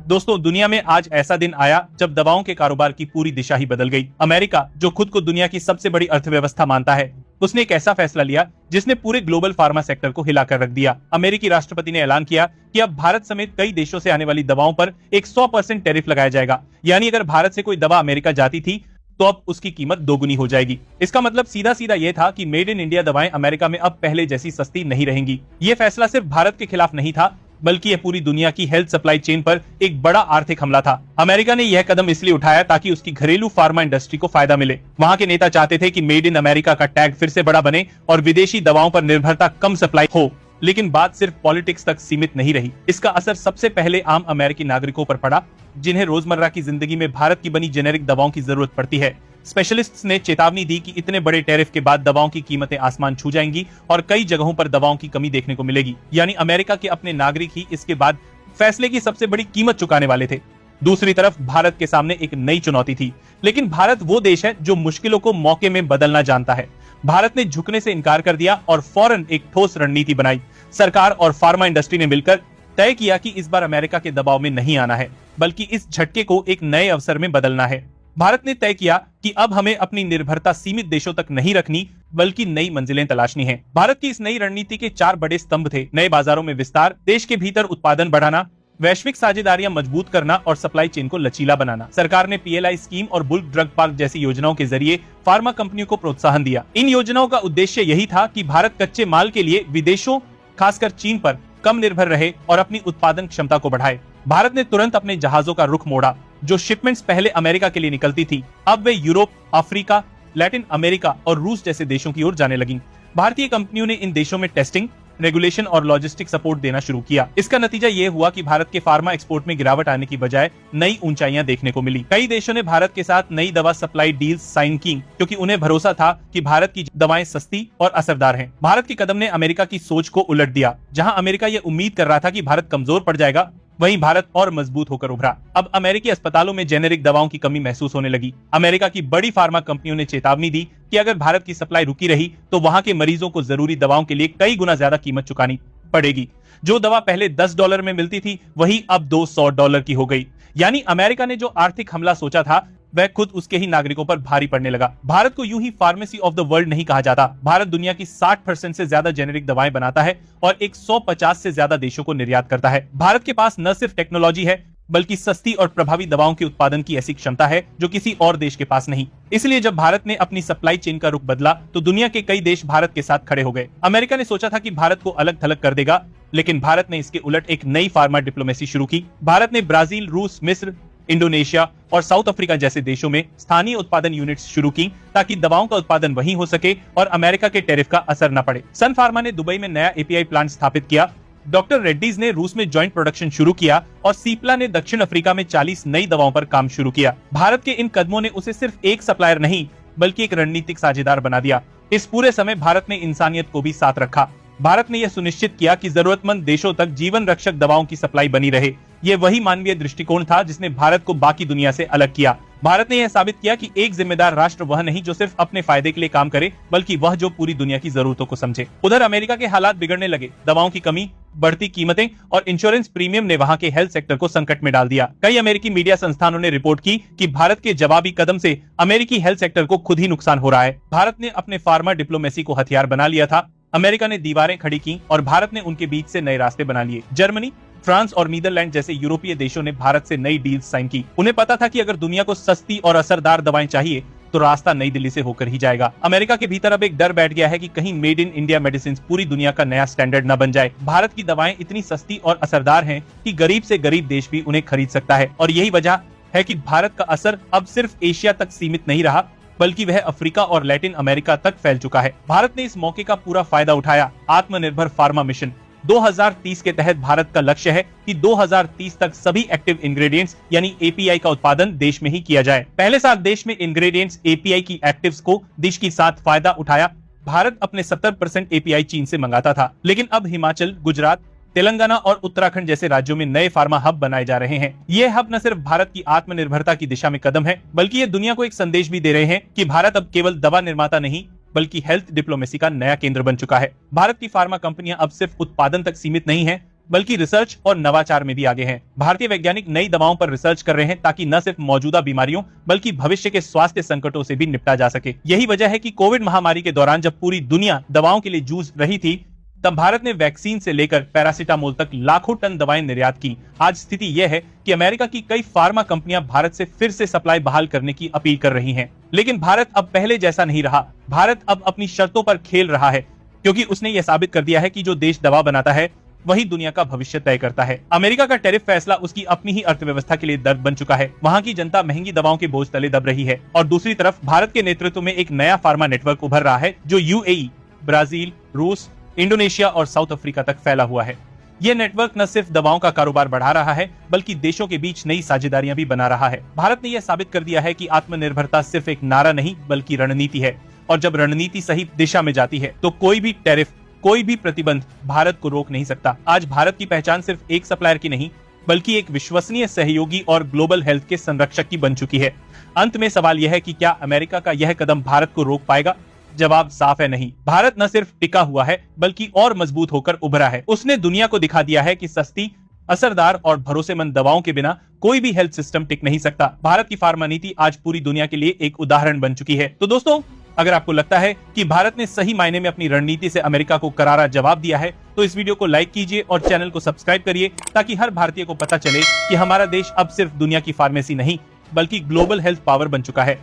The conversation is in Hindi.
दोस्तों, दुनिया में आज ऐसा दिन आया जब दवाओं के कारोबार की पूरी दिशा ही बदल गई। अमेरिका, जो खुद को दुनिया की सबसे बड़ी अर्थव्यवस्था मानता है, उसने एक ऐसा फैसला लिया जिसने पूरे ग्लोबल फार्मा सेक्टर को हिलाकर रख दिया। अमेरिकी राष्ट्रपति ने ऐलान किया कि अब भारत समेत कई देशों से आने वाली दवाओं पर एक 100% टैरिफ लगाया जाएगा। यानी अगर भारत से कोई दवा अमेरिका जाती थी तो अब उसकी कीमत दोगुनी हो जाएगी। इसका मतलब सीधा सीधा यह था कि मेड इन इंडिया दवाएं अमेरिका में अब पहले जैसी सस्ती नहीं रहेंगी। ये फैसला सिर्फ भारत के खिलाफ नहीं था, बल्कि यह पूरी दुनिया की हेल्थ सप्लाई चेन पर एक बड़ा आर्थिक हमला था। अमेरिका ने यह कदम इसलिए उठाया ताकि उसकी घरेलू फार्मा इंडस्ट्री को फायदा मिले। वहां के नेता चाहते थे कि मेड इन अमेरिका का टैग फिर से बड़ा बने और विदेशी दवाओं पर निर्भरता कम सप्लाई हो। लेकिन बात सिर्फ पॉलिटिक्स तक सीमित नहीं रही। इसका असर सबसे पहले आम अमेरिकी नागरिकों पर पड़ा, जिन्हें रोजमर्रा की जिंदगी में भारत की बनी जेनेरिक दवाओं की जरूरत पड़ती है। स्पेशलिस्ट्स ने चेतावनी दी कि इतने बड़े टैरिफ के बाद दवाओं की कीमतें आसमान छू जाएंगी और कई जगहों पर दवाओं की कमी देखने को मिलेगी। यानी अमेरिका के अपने नागरिक ही इसके बाद फैसले की सबसे बड़ी कीमत चुकाने वाले थे। दूसरी तरफ भारत के सामने एक नई चुनौती थी। लेकिन भारत वो देश है जो मुश्किलों को मौके में बदलना जानता है। भारत ने झुकने से इनकार कर दिया और फौरन एक ठोस रणनीति बनाई। सरकार और फार्मा इंडस्ट्री ने मिलकर तय किया कि इस बार अमेरिका के दबाव में नहीं आना है, बल्कि इस झटके को एक नए अवसर में बदलना है। भारत ने तय किया कि अब हमें अपनी निर्भरता सीमित देशों तक नहीं रखनी, बल्कि नई मंजिलें तलाशनी है। भारत की इस नई रणनीति के 4 बड़े स्तंभ थे: नए बाजारों में विस्तार, देश के भीतर उत्पादन बढ़ाना, वैश्विक साझेदारियां मजबूत करना और सप्लाई चेन को लचीला बनाना। सरकार ने पीएलआई स्कीम और बुल्क ड्रग पार्क जैसी योजनाओं के जरिए फार्मा कंपनियों को प्रोत्साहन दिया। इन योजनाओं का उद्देश्य यही था कि भारत कच्चे माल के लिए विदेशों, खासकर चीन पर कम निर्भर रहे और अपनी उत्पादन क्षमता को बढ़ाए। भारत ने तुरंत अपने जहाजों का रुख मोड़ा। जो शिपमेंट्स पहले अमेरिका के लिए निकलती थी, अब वे यूरोप, अफ्रीका, लैटिन अमेरिका और रूस जैसे देशों की ओर जाने लगी। भारतीय कंपनियों ने इन देशों में टेस्टिंग, रेगुलेशन और लॉजिस्टिक सपोर्ट देना शुरू किया। इसका नतीजा ये हुआ कि भारत के फार्मा एक्सपोर्ट में गिरावट आने की बजाय नई ऊंचाइयां देखने को मिली। कई देशों ने भारत के साथ नई दवा सप्लाई डील्स साइन की, क्योंकि उन्हें भरोसा था कि भारत की दवाएं सस्ती और असरदार हैं। भारत के कदम ने अमेरिका की सोच को उलट दिया। जहां अमेरिका ये उम्मीद कर रहा था कि भारत कमजोर पड़ जाएगा, वहीं भारत और मजबूत होकर उभरा। अब अमेरिकी अस्पतालों में जेनेरिक दवाओं की कमी महसूस होने लगी। अमेरिका की बड़ी फार्मा कंपनियों ने चेतावनी दी कि अगर भारत की सप्लाई रुकी रही तो वहां के मरीजों को जरूरी दवाओं के लिए कई गुना ज्यादा कीमत चुकानी पड़ेगी। जो दवा पहले $10 में मिलती थी, वही अब $200 की हो गई। यानी अमेरिका ने जो आर्थिक हमला सोचा था, वह खुद उसके ही नागरिकों पर भारी पड़ने लगा। भारत को यूं ही फार्मेसी ऑफ द वर्ल्ड नहीं कहा जाता। भारत दुनिया की 60% से ज्यादा जेनेरिक दवाएं बनाता है और 150 से ज्यादा देशों को निर्यात करता है। भारत के पास न सिर्फ टेक्नोलॉजी है, बल्कि सस्ती और प्रभावी दवाओं के उत्पादन की ऐसी क्षमता है जो किसी और देश के पास नहीं। इसलिए जब भारत ने अपनी सप्लाई चेन का रुख बदला, तो दुनिया के कई देश भारत के साथ खड़े हो गए। अमेरिका ने सोचा था कि भारत को अलग थलग कर देगा, लेकिन भारत ने इसके उलट एक नई फार्मा डिप्लोमेसी शुरू की। भारत ने ब्राजील, रूस, मिस्र, इंडोनेशिया और साउथ अफ्रीका जैसे देशों में स्थानीय उत्पादन यूनिट्स शुरू की, ताकि दवाओं का उत्पादन वहीं हो सके और अमेरिका के टैरिफ का असर न पड़े। सन फार्मा ने दुबई में नया एपीआई प्लांट स्थापित किया। डॉक्टर रेड्डीज ने रूस में जॉइंट प्रोडक्शन शुरू किया और सीप्ला ने दक्षिण अफ्रीका में 40 नई दवाओं पर काम शुरू किया। भारत के इन कदमों ने उसे सिर्फ एक सप्लायर नहीं, बल्कि एक रणनीतिक साझेदार बना दिया। इस पूरे समय भारत ने इंसानियत को भी साथ रखा। भारत ने यह सुनिश्चित किया कि जरूरतमंद देशों तक जीवन रक्षक दवाओं की सप्लाई बनी रहे। ये वही मानवीय दृष्टिकोण था जिसने भारत को बाकी दुनिया से अलग किया। भारत ने यह साबित किया कि एक जिम्मेदार राष्ट्र वह नहीं जो सिर्फ अपने फायदे के लिए काम करे, बल्कि वह जो पूरी दुनिया की जरूरतों को समझे। उधर अमेरिका के हालात बिगड़ने लगे। दवाओं की कमी, बढ़ती कीमतें और इंश्योरेंस प्रीमियम ने वहां के हेल्थ सेक्टर को संकट में डाल दिया। कई अमेरिकी मीडिया संस्थानों ने रिपोर्ट की कि भारत के जवाबी कदम से अमेरिकी हेल्थ सेक्टर को खुद ही नुकसान हो रहा है। भारत ने अपने फार्मा डिप्लोमेसी को हथियार बना लिया था। अमेरिका ने दीवारें खड़ी की और भारत ने उनके बीच से नए रास्ते बना लिए। जर्मनी, फ्रांस और नीदरलैंड जैसे यूरोपीय देशों ने भारत से नई डील्स साइन की। उन्हें पता था कि अगर दुनिया को सस्ती और असरदार दवाएं चाहिए, तो रास्ता नई दिल्ली से होकर ही जाएगा। अमेरिका के भीतर अब एक डर बैठ गया है कि कहीं मेड इन इंडिया मेडिसिन पूरी दुनिया का नया स्टैंडर्ड न बन जाए। भारत की दवाएं इतनी सस्ती और असरदार हैं कि गरीब से गरीब देश भी उन्हें खरीद सकता है। और यही वजह है कि भारत का असर अब सिर्फ एशिया तक सीमित नहीं रहा, बल्कि वह अफ्रीका और लैटिन अमेरिका तक फैल चुका है। भारत ने इस मौके का पूरा फायदा उठाया। आत्मनिर्भर फार्मा मिशन 2030 के तहत भारत का लक्ष्य है कि 2030 तक सभी एक्टिव इंग्रेडिएंट्स यानी एपीआई का उत्पादन देश में ही किया जाए। पहले साल देश में इंग्रेडिएंट्स एपीआई की एक्टिव्स को डिश के साथ फायदा उठाया। भारत अपने 70% एपीआई चीन से मंगाता था, लेकिन अब हिमाचल, गुजरात, तेलंगाना और उत्तराखंड जैसे राज्यों में नए फार्मा हब बनाए जा रहे हैं। ये हब न सिर्फ भारत की आत्मनिर्भरता की दिशा में कदम है, बल्कि ये दुनिया को एक संदेश भी दे रहे हैं कि भारत अब केवल दवा निर्माता नहीं, बल्कि हेल्थ डिप्लोमेसी का नया केंद्र बन चुका है। भारत की फार्मा कंपनियां अब सिर्फ उत्पादन तक सीमित नहीं है, बल्कि रिसर्च और नवाचार में भी आगे हैं। भारतीय वैज्ञानिक नई दवाओं पर रिसर्च कर रहे हैं ताकि न सिर्फ मौजूदा बीमारियों बल्कि भविष्य के स्वास्थ्य संकटों से भी निपटा जा सके। यही वजह है कि कोविड महामारी के दौरान जब पूरी दुनिया दवाओं के लिए जूझ रही थी, तब भारत ने वैक्सीन से लेकर पैरासीटामोल तक लाखों टन दवाएं निर्यात की। आज स्थिति यह है कि अमेरिका की कई फार्मा कंपनियां भारत से फिर से सप्लाई बहाल करने की अपील कर रही हैं। लेकिन भारत अब पहले जैसा नहीं रहा। भारत अब अपनी शर्तों पर खेल रहा है, क्योंकि उसने यह साबित कर दिया है कि जो देश दवा बनाता है वही दुनिया का भविष्य तय करता है। अमेरिका का टैरिफ फैसला उसकी अपनी ही अर्थव्यवस्था के लिए दर्द बन चुका है। वहाँ की जनता महंगी दवाओं के बोझ तले दब रही है और दूसरी तरफ भारत के नेतृत्व में एक नया फार्मा नेटवर्क उभर रहा है जो यूएई, ब्राजील, रूस, इंडोनेशिया और साउथ अफ्रीका तक फैला हुआ है। यह नेटवर्क न सिर्फ दवाओं का कारोबार बढ़ा रहा है बल्कि देशों के बीच नई साझेदारियां भी बना रहा है। भारत ने यह साबित कर दिया है कि आत्मनिर्भरता सिर्फ एक नारा नहीं बल्कि रणनीति है, और जब रणनीति सही दिशा में जाती है तो कोई भी टैरिफ, कोई भी प्रतिबंध भारत को रोक नहीं सकता। आज भारत की पहचान सिर्फ एक सप्लायर की नहीं बल्कि एक विश्वसनीय सहयोगी और ग्लोबल हेल्थ के संरक्षक की बन चुकी है। अंत में सवाल यह है कि क्या अमेरिका का यह कदम भारत को रोक पाएगा? जवाब साफ है, नहीं। भारत न सिर्फ टिका हुआ है बल्कि और मजबूत होकर उभरा है। उसने दुनिया को दिखा दिया है कि सस्ती, असरदार और भरोसेमंद दवाओं के बिना कोई भी हेल्थ सिस्टम टिक नहीं सकता। भारत की फार्मा नीति आज पूरी दुनिया के लिए एक उदाहरण बन चुकी है। तो दोस्तों, अगर आपको लगता है कि भारत ने सही मायने में अपनी रणनीति से अमेरिका को करारा जवाब दिया है, तो इस वीडियो को लाइक कीजिए और चैनल को सब्सक्राइब करिए ताकि हर भारतीय को पता चले कि हमारा देश अब सिर्फ दुनिया की फार्मेसी नहीं बल्कि ग्लोबल हेल्थ पावर बन चुका है।